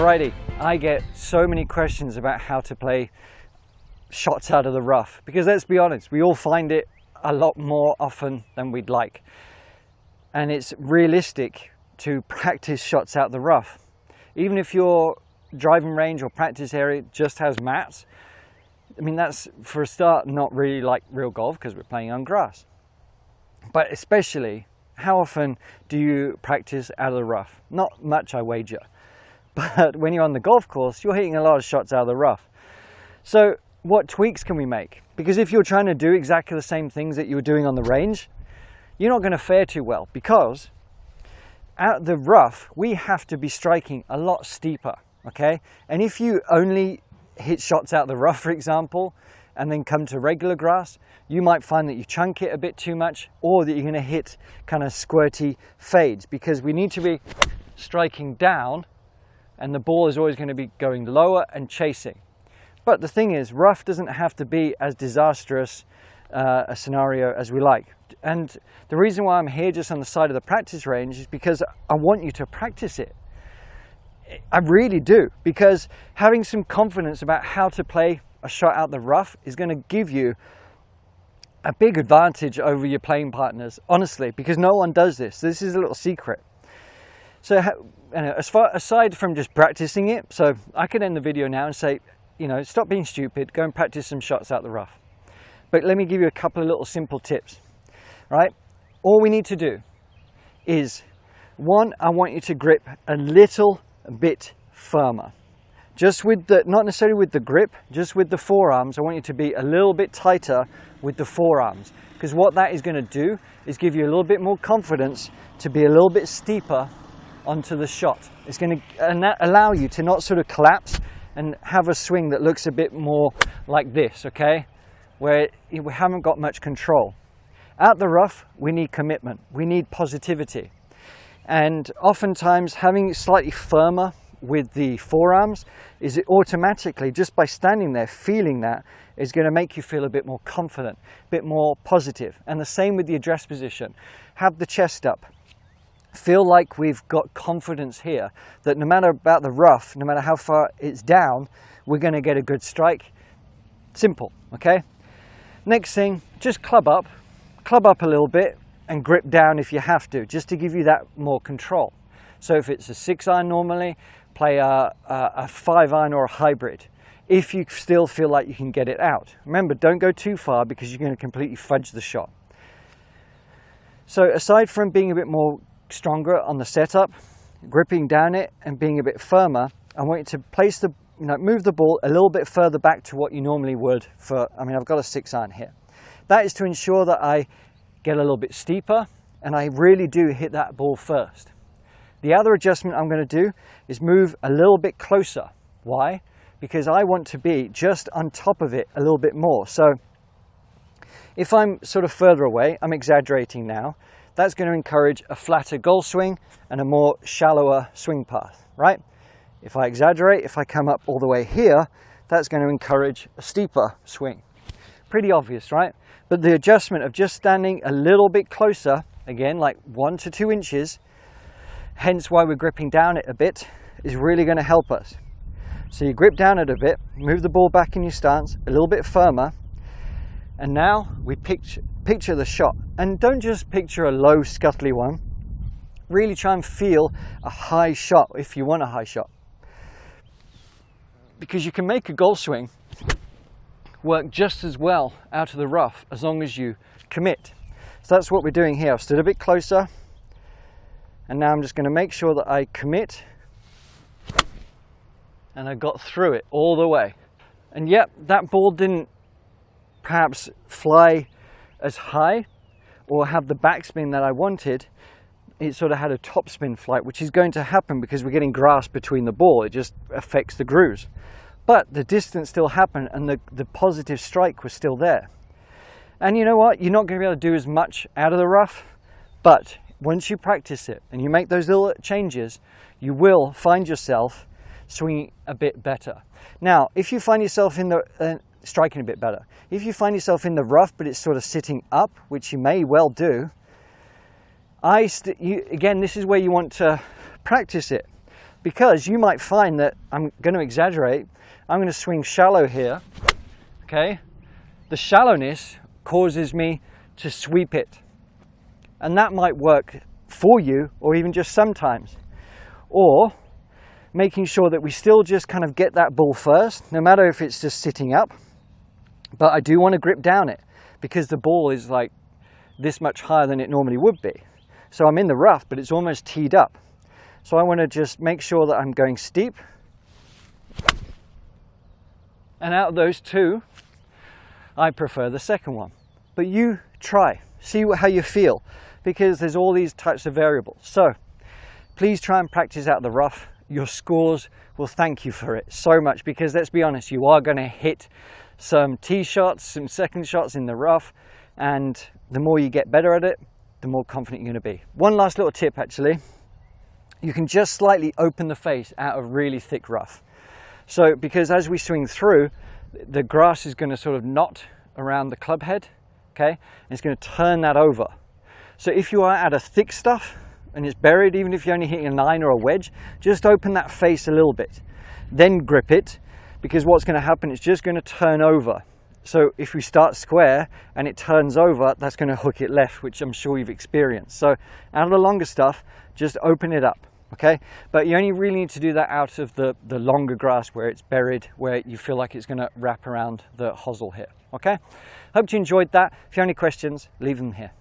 Alrighty, I get so many questions about how to play shots out of the rough, because let's be honest, we all find it a lot more often than we'd like. And it's realistic to practice shots out the rough. Even if your driving range or practice area just has mats, I mean, that's for a start not really like real golf because we're playing on grass. But especially, how often do you practice out of the rough? Not much, I wager. But when you're on the golf course, you're hitting a lot of shots out of the rough. So what tweaks can we make? Because if you're trying to do exactly the same things that you were doing on the range, you're not going to fare too well, because out the rough, we have to be striking a lot steeper, okay? And if you only hit shots out the rough, for example, and then come to regular grass, you might find that you chunk it a bit too much, or that you're going to hit kind of squirty fades, because we need to be striking down and the ball is always going to be going lower and chasing. But the thing is, rough doesn't have to be as disastrous a scenario as we like. And the reason why I'm here just on the side of the practice range is because I want you to practice it. I really do, because having some confidence about how to play a shot out the rough is going to give you a big advantage over your playing partners, honestly, because no one does this. This is a little secret. So aside from just practicing it, so I could end the video now and say, you know, stop being stupid, go and practice some shots out the rough. But let me give you a couple of little simple tips, right? All we need to do is, one, I want you to grip a little bit firmer. Just with the, not necessarily with the grip, just with the forearms. I want you to be a little bit tighter with the forearms, because what that is going to do is give you a little bit more confidence to be a little bit steeper onto the shot. It's going to allow you to not sort of collapse and have a swing that looks a bit more like this, okay? Where we haven't got much control. Out the rough, we need commitment, we need positivity. And oftentimes having it slightly firmer with the forearms is automatically, just by standing there, feeling that, is going to make you feel a bit more confident, a bit more positive. And the same with the address position. Have the chest up. Feel like we've got confidence here, that no matter about the rough, no matter how far it's down, we're going to get a good strike. Simple, okay? Next thing, just club up a little bit and grip down if you have to, just to give you that more control. So if it's a 6-iron normally, play a 5-iron or a hybrid, if you still feel like you can get it out. Remember, don't go too far because you're going to completely fudge the shot. So aside from being a bit more stronger on the setup, gripping down it and being a bit firmer, I want you to place the, move the ball a little bit further back to what you normally would for, I've got a 6-iron here. That is to ensure that I get a little bit steeper and I really do hit that ball first. The other adjustment I'm going to do is move a little bit closer. Why? Because I want to be just on top of it a little bit more. So if I'm sort of further away, I'm exaggerating now, that's going to encourage a flatter goal swing and a more shallower swing path, right? If I exaggerate, if I come up all the way here, that's going to encourage a steeper swing. Pretty obvious, right? But the adjustment of just standing a little bit closer, again, like 1 to 2 inches, hence why we're gripping down it a bit, is really going to help us. So you grip down it a bit, move the ball back in your stance, a little bit firmer, and now we picture the shot. And don't just picture a low, scuttly one. Really try and feel a high shot if you want a high shot. Because you can make a golf swing work just as well out of the rough as long as you commit. So that's what we're doing here. I've stood a bit closer, and now I'm just going to make sure that I commit, and I got through it all the way. And yep, that ball didn't perhaps fly as high or have the backspin that I wanted. It sort of had a topspin flight, which is going to happen because we're getting grass between the ball. It just affects the grooves. But the distance still happened and the positive strike was still there. And you know what? You're not going to be able to do as much out of the rough, but once you practice it and you make those little changes, you will find yourself swinging a bit better. Now, if you find yourself in the striking a bit better, if you find yourself in the rough but it's sort of sitting up, which you may well do, again, this is where you want to practice it, because you might find that, I'm going to exaggerate, I'm going to swing shallow here, okay? The shallowness causes me to sweep it. And that might work for you, or even just sometimes. Or making sure that we still just kind of get that ball first, no matter if it's just sitting up, but I do want to grip down it because the ball is like this much higher than it normally would be. So I'm in the rough, but it's almost teed up. So I want to just make sure that I'm going steep. And out of those two, I prefer the second one. But you try, see how you feel, because there's all these types of variables. So please try and practice out the rough. Your scores will thank you for it so much, because let's be honest, you are going to hit some tee shots, some second shots in the rough, and the more you get better at it, the more confident you're going to be. One last little tip actually, you can just slightly open the face out of really thick rough. So because as we swing through, the grass is going to sort of knot around the club head, okay, and it's going to turn that over. So if you are at a thick stuff and it's buried, even if you're only hitting a 9 or a wedge, just open that face a little bit, then grip it, because what's going to happen, it's just going to turn over. So if we start square and it turns over, that's going to hook it left, which I'm sure you've experienced. So out of the longer stuff, just open it up, okay? But you only really need to do that out of the longer grass where it's buried, where you feel like it's going to wrap around the hosel here, okay? Hope you enjoyed that. If you have any questions, leave them here.